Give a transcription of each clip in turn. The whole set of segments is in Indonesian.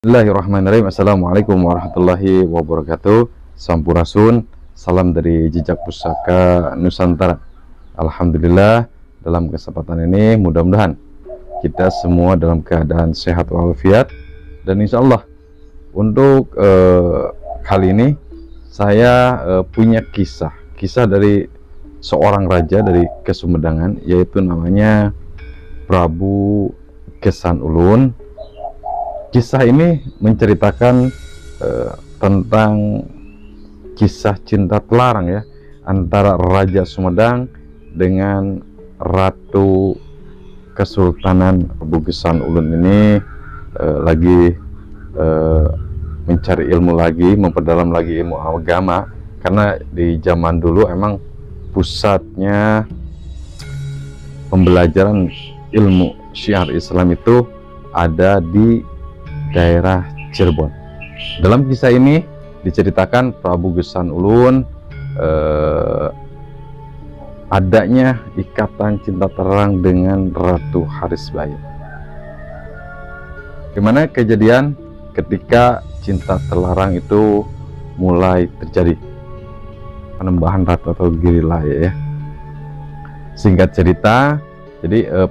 Bismillahirrahmanirrahim. Assalamualaikum warahmatullahi wabarakatuh. Sampurasun, salam dari Jejak Pusaka Nusantara. Alhamdulillah, dalam kesempatan ini mudah-mudahan kita semua dalam keadaan sehat walafiat. Dan insya Allah untuk kali ini saya punya kisah dari seorang raja dari Kesummedangan, yaitu namanya Prabu Gesan Ulun. Kisah ini menceritakan tentang kisah cinta telarang ya, antara Raja Sumedang dengan Ratu Kesultanan. Prabu Gesan Ulun ini lagi mencari ilmu lagi, memperdalam lagi ilmu agama, karena di zaman dulu emang pusatnya pembelajaran ilmu syiar Islam itu ada di daerah Cirebon. Dalam kisah ini diceritakan Prabu Gesan Ulun adanya ikatan cinta terang dengan Ratu Harisbaya. Gimana kejadian ketika cinta terlarang itu mulai terjadi, penembahan ratu atau gerila ya. Singkat cerita, jadi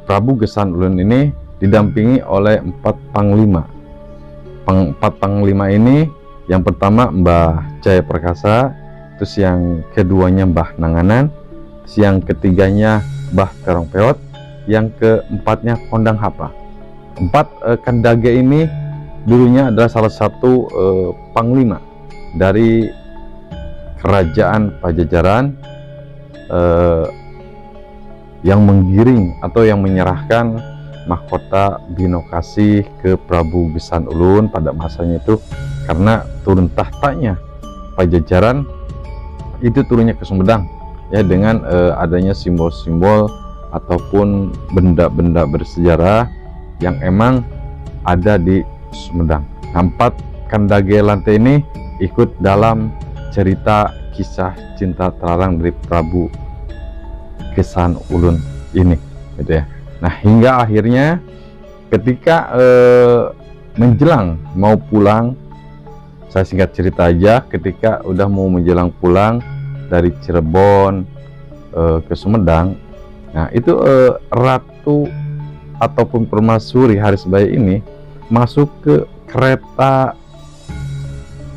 Prabu Gesan Ulun ini didampingi oleh 4 panglima. 4 panglima ini, yang pertama Mbah Jaya Perkasa, terus yang keduanya Mbah Nanganan, terus yang ketiganya Mbah Terong Peot, yang keempatnya Kondang Hapa. 4 Kandage ini dulunya adalah salah satu panglima dari kerajaan Pajajaran yang menggiring atau yang menyerahkan mahkota Binokasih ke Prabu Gesan Ulun pada masanya itu, karena turun tahtanya Pajajaran itu turunnya ke Sumedang ya, dengan adanya simbol-simbol ataupun benda-benda bersejarah yang emang ada di Sumedang. 4 Kandage Lante ini ikut dalam cerita kisah cinta terlarang dari Prabu Gesan Ulun ini gitu ya. Nah, hingga akhirnya ketika menjelang mau pulang, saya singkat cerita aja, ketika udah mau menjelang pulang dari Cirebon ke Sumedang, nah itu Ratu ataupun Permaisuri Harisbaya ini masuk ke kereta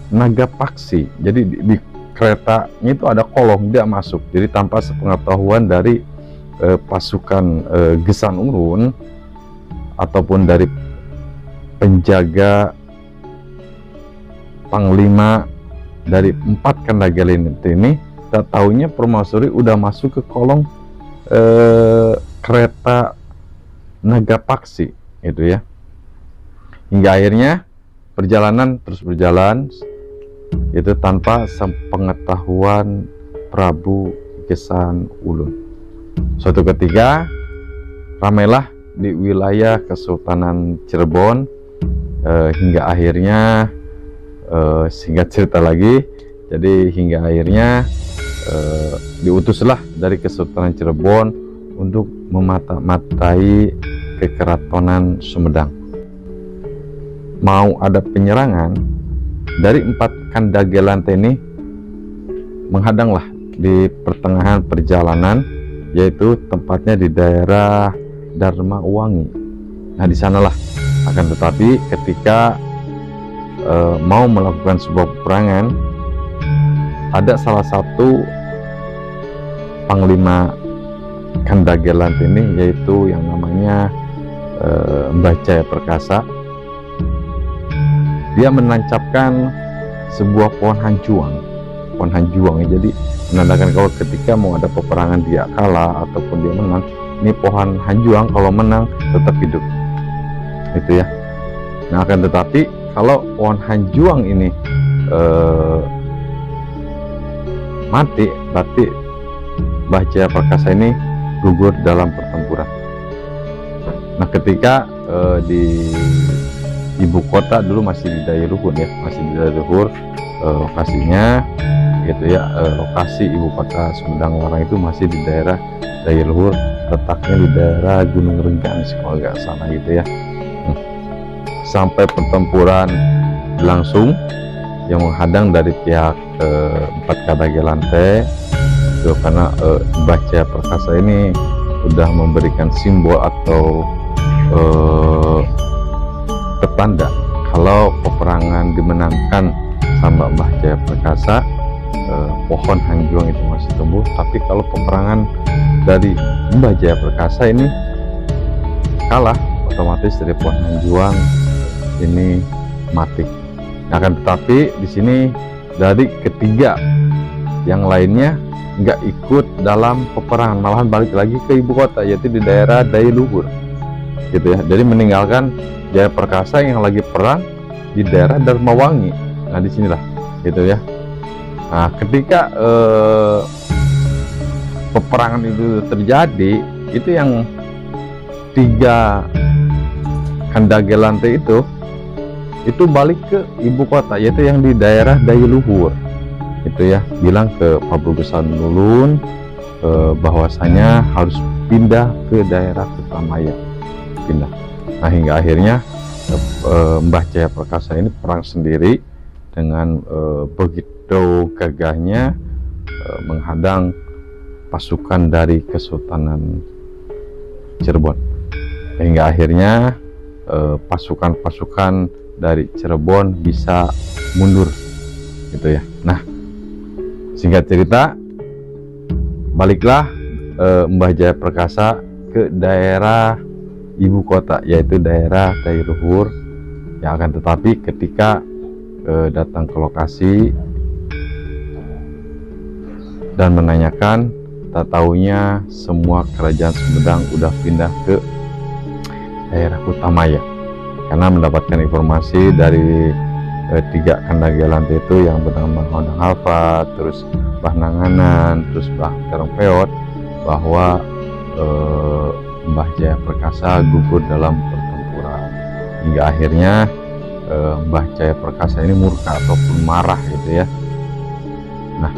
Nagapaksi. Jadi di keretanya itu ada kolong, dia masuk. Jadi tanpa sepengetahuan dari pasukan Gesan Ulun ataupun dari penjaga panglima dari 4 Kandage ini, tak taunya Permaisuri udah masuk ke kolong kereta Nagapaksi itu ya. Hingga akhirnya perjalanan terus berjalan itu tanpa sepengetahuan Prabu Gesan Ulun. Suatu ketika ramailah di wilayah Kesultanan Cirebon, hingga akhirnya singkat cerita lagi, jadi hingga akhirnya diutuslah dari Kesultanan Cirebon untuk memata-matai kekeratonan Sumedang. Mau ada penyerangan dari 4 Kandage Lante ini, menghadanglah di pertengahan perjalanan, yaitu tempatnya di daerah Dharma Wangi. Nah, di sanalah akan tetapi ketika mau melakukan sebuah peperangan, ada salah satu panglima Kandage Lante ini, yaitu yang namanya Mbah Jaya Perkasa. Dia menancapkan sebuah pohon hanjuang. Pohon hanjuang ya, jadi menandakan kalau ketika mau ada peperangan dia kalah ataupun dia menang, ini pohon hanjuang kalau menang tetap hidup itu ya. Nah, akan tetapi kalau pohon hanjuang ini mati, berarti Mbah Jaya Perkasa ini gugur dalam pertempuran. Nah, ketika di ibu kota dulu masih di Dayaluhur ya, masih di Dayaluhur lokasinya gitu ya. Lokasi ibu kota Sumedang Larang itu masih di daerah Dayaluhur, letaknya di daerah Gunung Renggang sih kalau nggak salah gitu ya. sampai pertempuran berlangsung yang menghadang dari pihak Empat Kadagelante itu, karena Mbah Jaya Perkasa ini sudah memberikan simbol atau pertanda kalau peperangan dimenangkan sama Mbah Jaya Perkasa, pohon Hanjuang itu masih tumbuh. Tapi kalau peperangan dari Mbah Jaya Perkasa ini kalah, otomatis dari pohon Hanjuang ini mati. Akan tetapi di sini dari ketiga yang lainnya nggak ikut dalam peperangan, malahan balik lagi ke ibu kota, yaitu di daerah Daya Luhur gitu ya. Jadi meninggalkan Jaya Perkasa yang lagi perang di daerah Darmawangi. Nah disinilah gitu ya. Nah ketika peperangan itu terjadi, itu yang tiga Kandagelante itu balik ke ibu kota, yaitu yang di daerah Daya Luhur itu ya, bilang ke Prabu Gesan Ulun bahwasanya harus pindah ke daerah Kutamaya, pindah. Nah hingga akhirnya Mbah Jaya Perkasa ini perang sendiri dengan begitu gagahnya menghadang pasukan dari Kesultanan Cirebon, hingga akhirnya pasukan-pasukan dari Cirebon bisa mundur gitu ya. Nah singkat cerita, baliklah Mbah Jaya Perkasa ke daerah ibu kota, yaitu daerah Daya Luhur. Yang akan tetapi ketika datang ke lokasi dan menanyakan, tak taunya semua kerajaan Sumedang udah pindah ke daerah Kutamaya, karena mendapatkan informasi dari tiga Kandagelante itu yang bernama Hodang Halfa, terus Mbah Nanganan, terus Mbah Terongpeot, bahwa Mbah Jaya Perkasa gugur dalam pertempuran. Hingga akhirnya Mbah Jaya Perkasa ini murka ataupun marah gitu ya. Nah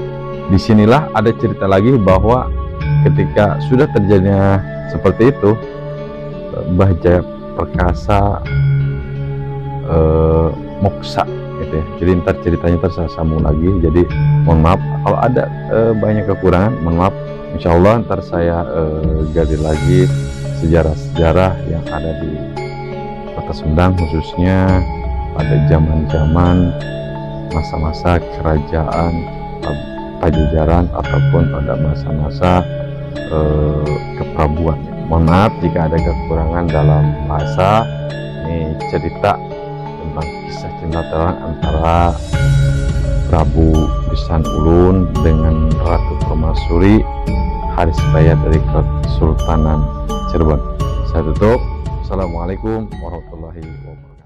disinilah ada cerita lagi bahwa ketika sudah terjadinya seperti itu, Mbah Jaya Perkasa moksa gitu ya. Jadi ntar ceritanya saya sambung lagi. Jadi mohon maaf kalau ada banyak kekurangan, mohon maaf. Insya Allah ntar saya gali lagi sejarah-sejarah yang ada di Kota Sumedang, khususnya pada zaman-zaman masa-masa kerajaan Pajajaran ataupun pada masa-masa keprabuan. Mohon maaf jika ada kekurangan dalam bahasa. Ini cerita tentang kisah cinta terang antara Prabu Gesan Ulun dengan Ratu Permaisuri Harisbaya dari Kesultanan Cirebon. Saya tutup. Assalamualaikum warahmatullahi wabarakatuh.